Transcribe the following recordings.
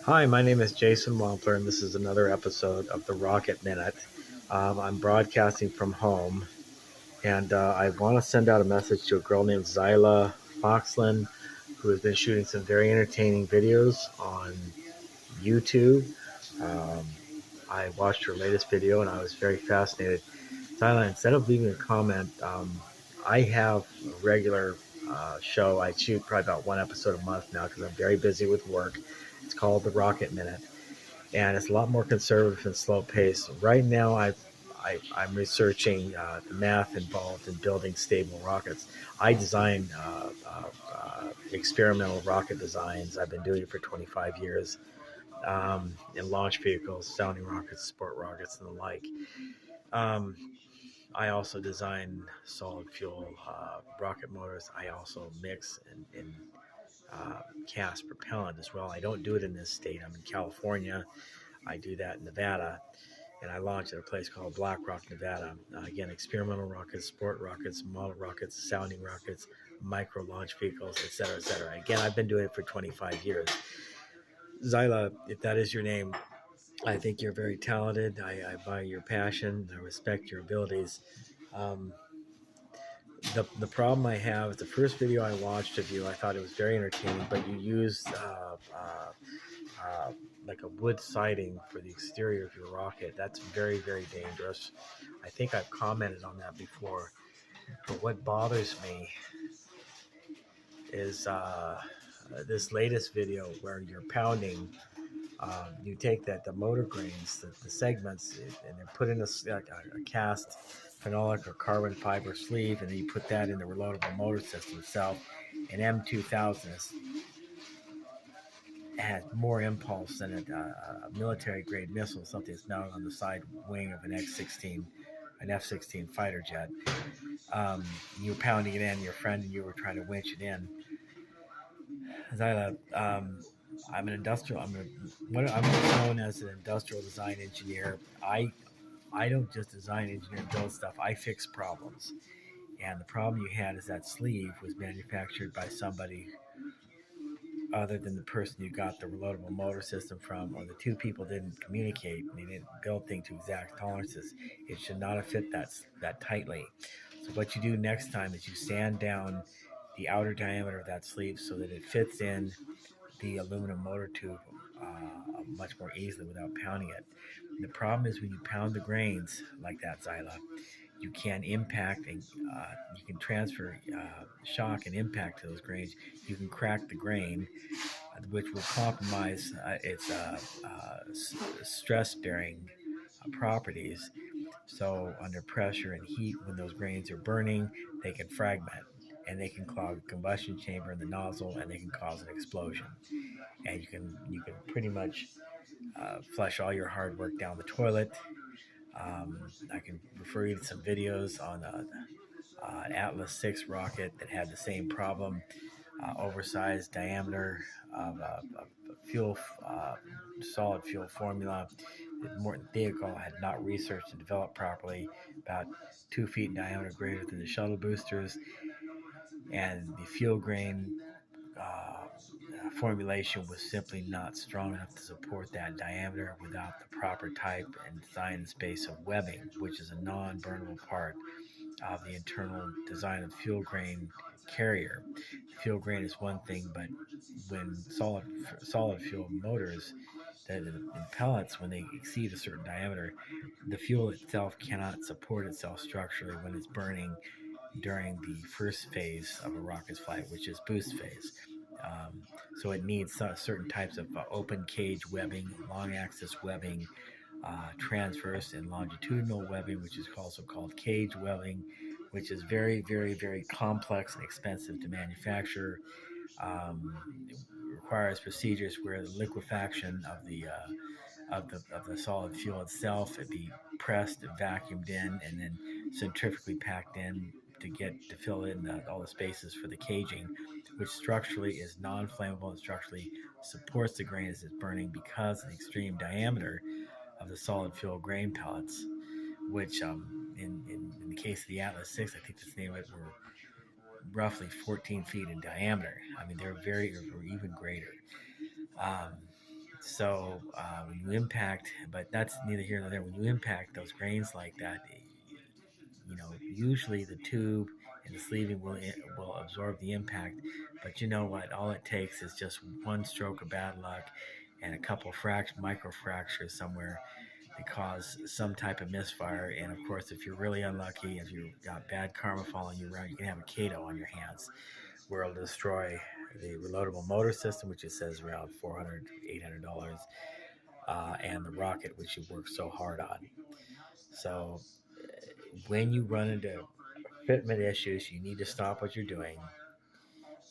Hi, my name is Jason Wampler, and this is another episode of the Rocket Minute. I'm broadcasting from home, and I want to send out a message to a girl named Zyla Foxland, who has been shooting some very entertaining videos on YouTube. Um, I watched her latest video, and I was very fascinated. Zyla, instead of leaving a comment, I have a regular show. I shoot probably about one episode a month now because I'm very busy with work. It's called The Rocket Minute, and it's a lot more conservative and slow paced. Right now, I'm researching the math involved in building stable rockets. I design experimental rocket designs. I've been doing it for 25 years in launch vehicles, sounding rockets, sport rockets, and the like. Um, I also design solid fuel rocket motors. I also mix and cast propellant as well. I don't do it in this state. I'm in California. I do that in Nevada, and I launched at a place called Black Rock, Nevada. Again, experimental rockets, sport rockets, model rockets, sounding rockets, micro launch vehicles, et cetera, et cetera. Again, I've been doing it for 25 years. Zyla, if that is your name, I think you're very talented. I admire your passion. I respect your abilities. Um, the problem I have is the first video I watched of you, I thought it was very entertaining, but you used uh, like a wood siding for the exterior of your rocket. That's very, very dangerous. I think I've commented on that before. But what bothers me is this latest video where you're pounding. You take the motor grains, the segments, and they're put in a cast phenolic or carbon fiber sleeve, and then you put that in the reloadable motor system itself. An M2000 has more impulse than a military grade missile, something that's mounted on the side wing of an X-16, an F-16 fighter jet. You were pounding it in, your friend and you were trying to winch it in. Zyla, I'm an industrial. I'm known as an industrial design engineer. I don't just design, engineer, and build stuff. I fix problems. And the problem you had is that sleeve was manufactured by somebody other than the person you got the reloadable motor system from, or the two people didn't communicate and they didn't build things to exact tolerances. It should not have fit that tightly. So what you do next time is you sand down the outer diameter of that sleeve so that it fits in the aluminum motor tube much more easily without pounding it. And the problem is when you pound the grains like that, Zyla, you can impact and you can transfer shock and impact to those grains. You can crack the grain, which will compromise its stress bearing properties. So, under pressure and heat, when those grains are burning, they can fragment and they can clog the combustion chamber in the nozzle and they can cause an explosion. And you can pretty much flush all your hard work down the toilet. I can refer you to some videos on an Atlas 6 rocket that had the same problem, oversized diameter of fuel, solid fuel formula. The vehicle had not researched and developed properly, about 2 feet in diameter, greater than the shuttle boosters, and the fuel grain formulation was simply not strong enough to support that diameter without the proper type and design space of webbing, which is a non-burnable part of the internal design of fuel grain carrier. Fuel grain is one thing, but when solid fuel motors, the pellets, when they exceed a certain diameter, the fuel itself cannot support itself structurally when it's burning during the first phase of a rocket's flight, which is boost phase. Um, so it needs certain types of open cage webbing, long axis webbing, transverse and longitudinal webbing, which is also called cage webbing, which is very, very, very complex and expensive to manufacture. It requires procedures where the liquefaction of the solid fuel itself it be pressed and vacuumed in and then centrifugally packed in to fill in all the spaces for the caging, which structurally is non-flammable and structurally supports the grain as it's burning because of the extreme diameter of the solid fuel grain pellets, which in the case of the Atlas 6, I think the name of it were roughly 14 feet in diameter. I mean, they're very, or even greater. Um, When you impact, but that's neither here nor there. When you impact those grains like that, usually the tube and the sleeving will absorb the impact. But you know what? All it takes is just one stroke of bad luck and a couple micro fractures somewhere to cause some type of misfire. And of course, if you're really unlucky, if you've got bad karma following you around, you can have a kiddo on your hands where it'll destroy the reloadable motor system, which it says around $400, $800, and the rocket, which you worked so hard on. So when you run into fitment issues, you need to stop what you're doing.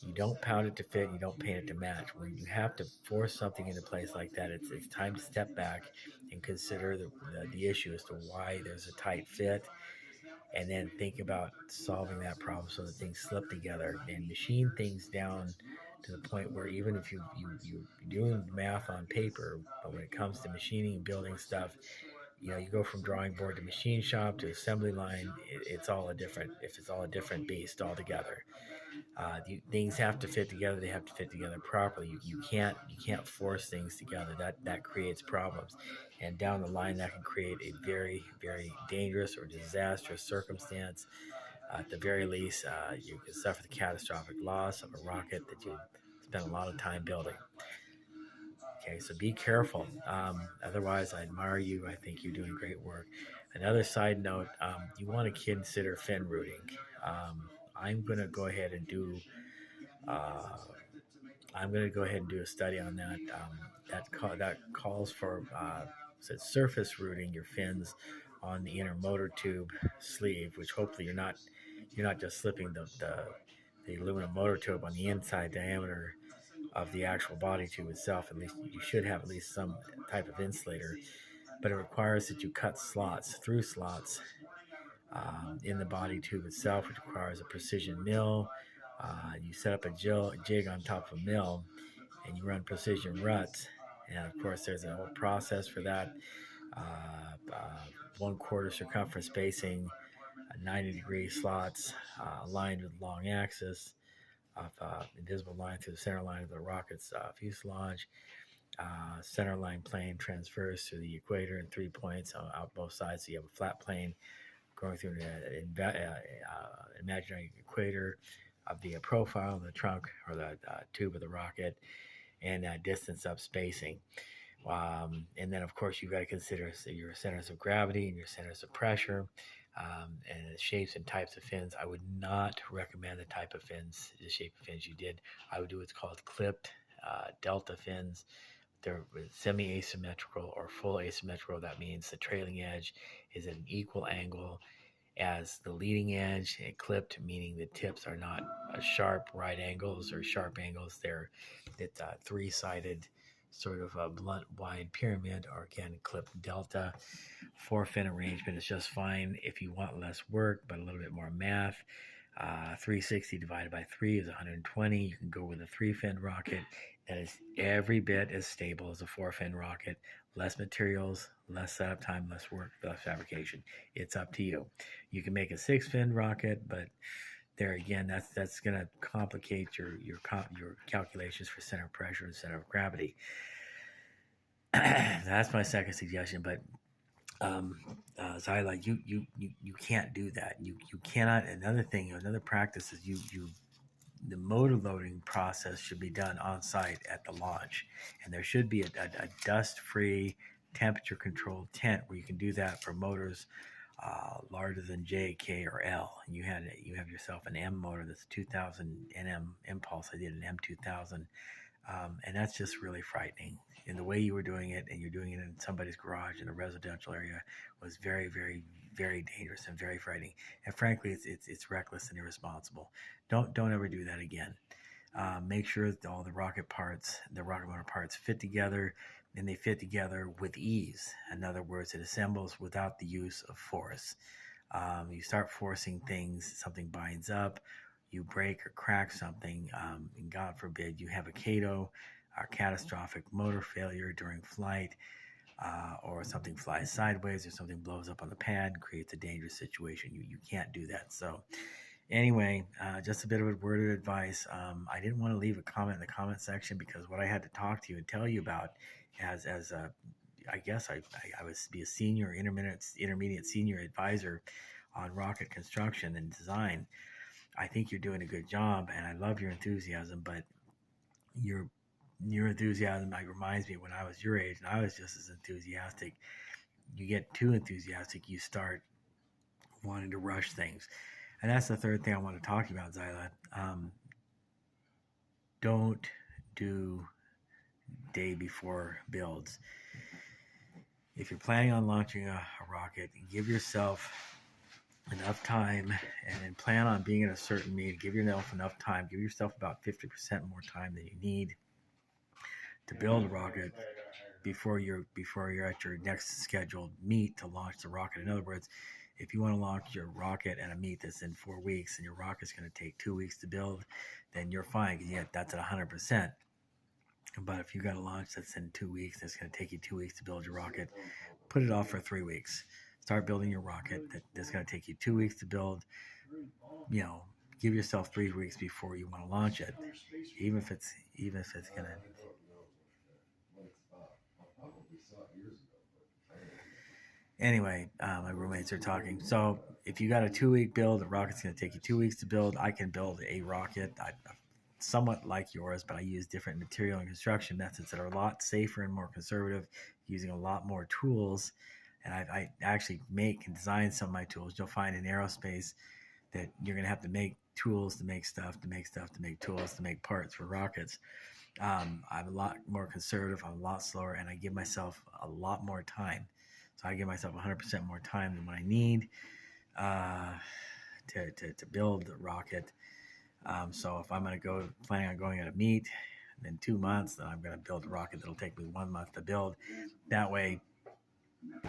You don't pound it to fit, you don't paint it to match. When you have to force something into place like that, it's time to step back and consider the issue as to why there's a tight fit, and then think about solving that problem so that things slip together and machine things down to the point where even if you're doing math on paper, but when it comes to machining and building stuff, you go from drawing board to machine shop to assembly line. It's all a different beast altogether. Things have to fit together. They have to fit together properly. You can't force things together. That creates problems, and down the line that can create a very, very dangerous or disastrous circumstance. At the very least, you can suffer the catastrophic loss of a rocket that you spent a lot of time building. Okay, so be careful. Otherwise, I admire you. I think you're doing great work. Another side note, you want to consider fin routing. I'm going to go ahead and do. Uh, I'm going to go ahead and do a study on that. That calls for surface routing your fins on the inner motor tube sleeve, which hopefully you're not just slipping the aluminum motor tube on the inside diameter of the actual body tube itself. At least you should have at least some type of insulator, but it requires that you cut through slots in the body tube itself, which requires a precision mill. You set up a jig on top of a mill, and you run precision ruts. And of course, there's a whole process for that. 1/4 circumference spacing, 90-degree slots aligned with long axis of invisible line through the center line of the rocket's fuselage. Center line plane transfers through the equator in 3 points out both sides. So you have a flat plane going through an imaginary equator of the profile of the trunk or the tube of the rocket, and distance up spacing. And then, of course, you've got to consider your centers of gravity and your centers of pressure, and the shapes and types of fins. I would not recommend the shape of fins you did. I would do what's called clipped delta fins. They're semi-asymmetrical or full asymmetrical. That means the trailing edge is at an equal angle as the leading edge, and clipped meaning the tips are not sharp right angles or sharp angles. It's a three-sided sort of a blunt wide pyramid, or again clipped delta. 4-fin arrangement is just fine if you want less work but a little bit more math. 360 divided by 3 is 120. You can go with a 3-fin rocket that is every bit as stable as a 4-fin rocket. Less materials, less setup time, less work, less fabrication. It's up to you. You can make a 6-fin rocket, but there again, that's going to complicate your calculations for center of pressure and center of gravity. That's my second suggestion. But Zyla, you can't do that. You cannot. Another practice is the motor loading process should be done on site at the launch, and there should be a dust-free, temperature-controlled tent where you can do that for motors larger than J, K, or L. And you have yourself an M motor that's 2000 Nm impulse. I did an M2000, and that's just really frightening. And the way you were doing it, and you're doing it in somebody's garage in a residential area, was very, very, very dangerous and very frightening. And frankly, it's reckless and irresponsible. Don't ever do that again. Make sure that all the rocket motor parts fit together, and they fit together with ease. In other words, it assembles without the use of force. You start forcing things, something binds up, you break or crack something, and God forbid you have a kiddo, or catastrophic motor failure during flight, or something flies sideways, or something blows up on the pad and creates a dangerous situation. You can't do that. So Anyway, just a bit of a word of advice. I didn't want to leave a comment in the comment section because what I had to talk to you and tell you about as a I guess I was be a senior intermediate senior advisor on rocket construction and design. I think you're doing a good job, and I love your enthusiasm. But your your enthusiasm reminds me when I was your age, and I was just as enthusiastic. You get too enthusiastic, you start wanting to rush things, and that's the third thing I want to talk about, Zyla. Don't do day before builds. If you're planning on launching a rocket, give yourself enough time and then plan on being at a certain meet. Give yourself enough time. Give yourself about 50% more time than you need to build a rocket before you're at your next scheduled meet to launch the rocket. In other words, if you want to launch your rocket at a meet that's in 4 weeks and your rocket's going to take 2 weeks to build, then you're fine because that's at 100%. But if you got a launch that's in 2 weeks, that's going to take you 2 weeks to build your rocket, put it off for 3 weeks. Start building your rocket that's going to take you 2 weeks to build. Give yourself 3 weeks before you want to launch it, even if it's going to. Anyway, my roommates are talking. So if you got a 2-week build, the rocket's going to take you 2 weeks to build. I can build a rocket somewhat like yours, but I use different material and construction methods that are a lot safer and more conservative, using a lot more tools. And I actually make and design some of my tools. You'll find in aerospace that you're going to have to make tools to make stuff, to make stuff, to make tools, to make parts for rockets. I'm a lot more conservative. I'm a lot slower, and I give myself a lot more time. So I give myself 100% more time than what I need to build the rocket. So if I'm planning on going at a meet in 2 months, then I'm going to build a rocket that'll take me 1 month to build. That way,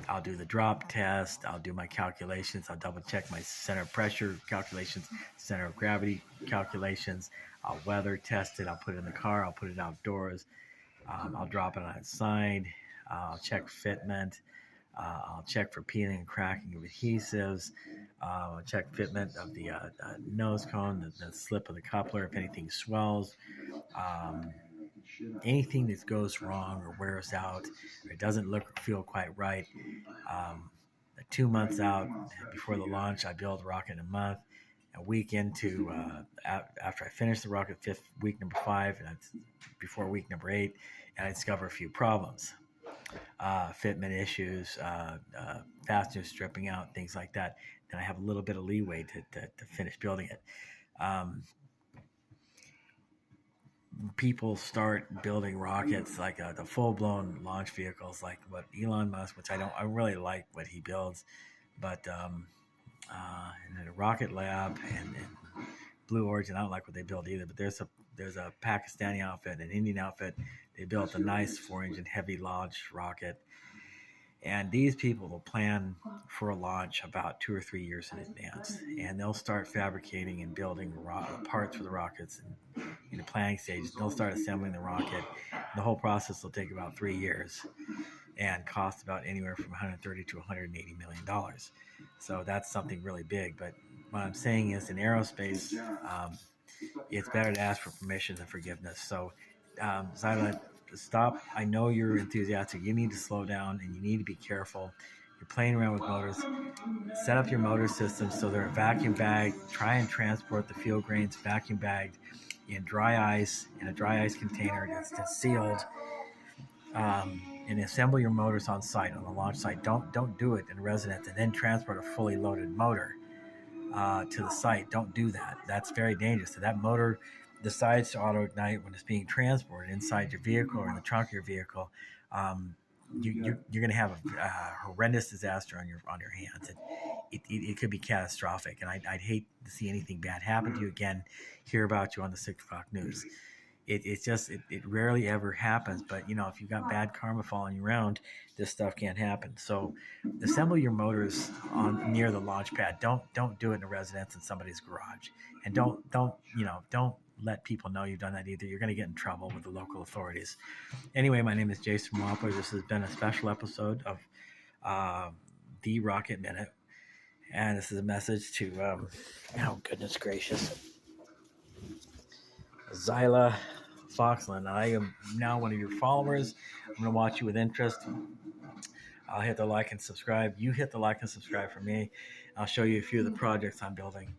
I'll do the drop test. I'll do my calculations. I'll double check my center of pressure calculations, center of gravity calculations. I'll weather test it. I'll put it in the car. I'll put it outdoors. I'll drop it on its side. I'll check fitment. I'll check for peeling and cracking of adhesives. I'll check fitment of the nose cone, the slip of the coupler, if anything swells. Anything that goes wrong or wears out or it doesn't look or feel quite right. 2 months out before the launch, I build a rocket in a month. A week into, after I finish the rocket, week number 5, and that's before week number 8, and I discover a few problems. Fitment issues, fasteners stripping out, things like that. Then I have a little bit of leeway to finish building it. People start building rockets like the full-blown launch vehicles, like what Elon Musk, which I really like what he builds, but in a Rocket Lab and Blue Origin, I don't like what they build either. But there's a Pakistani outfit, an Indian outfit. They built a nice 4-engine heavy launch rocket. And these people will plan for a launch about 2 or 3 years in advance. And they'll start fabricating and building parts for the rockets in the planning stage. They'll start assembling the rocket. The whole process will take about 3 years and cost about anywhere from $130 to $180 million. So that's something really big. But what I'm saying is in aerospace, it's better to ask for permission than forgiveness. So, Zyla, stop. I know you're enthusiastic. You need to slow down and you need to be careful. You're playing around with motors. Set up your motor systems so they're vacuum bagged. Try and transport the fuel grains vacuum bagged in dry ice, in a dry ice container that's sealed. And assemble your motors on site, on the launch site. Don't do it in residence and then transport a fully loaded motor to the site. Don't do that. That's very dangerous. So that motor decides to auto ignite when it's being transported inside your vehicle or in the trunk of your vehicle. You're going to have a horrendous disaster on your hands. It could be catastrophic, and I'd hate to see anything bad happen to you again. Hear about you on the 6 o'clock news. It rarely ever happens, but if you got bad karma following you around, this stuff can't happen. So assemble your motors near the launch pad. Don't do it in a residence in somebody's garage, and don't let people know you've done that either. You're going to get in trouble with the local authorities. Anyway, my name is Jason Wampler. This has been a special episode of The Rocket Minute. And this is a message to, oh, goodness gracious, Zyla Foxland. I am now one of your followers. I'm going to watch you with interest. I'll hit the like and subscribe. You hit the like and subscribe for me. I'll show you a few of the projects I'm building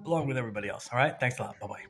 along with everybody else. All right. Thanks a lot. Bye-bye.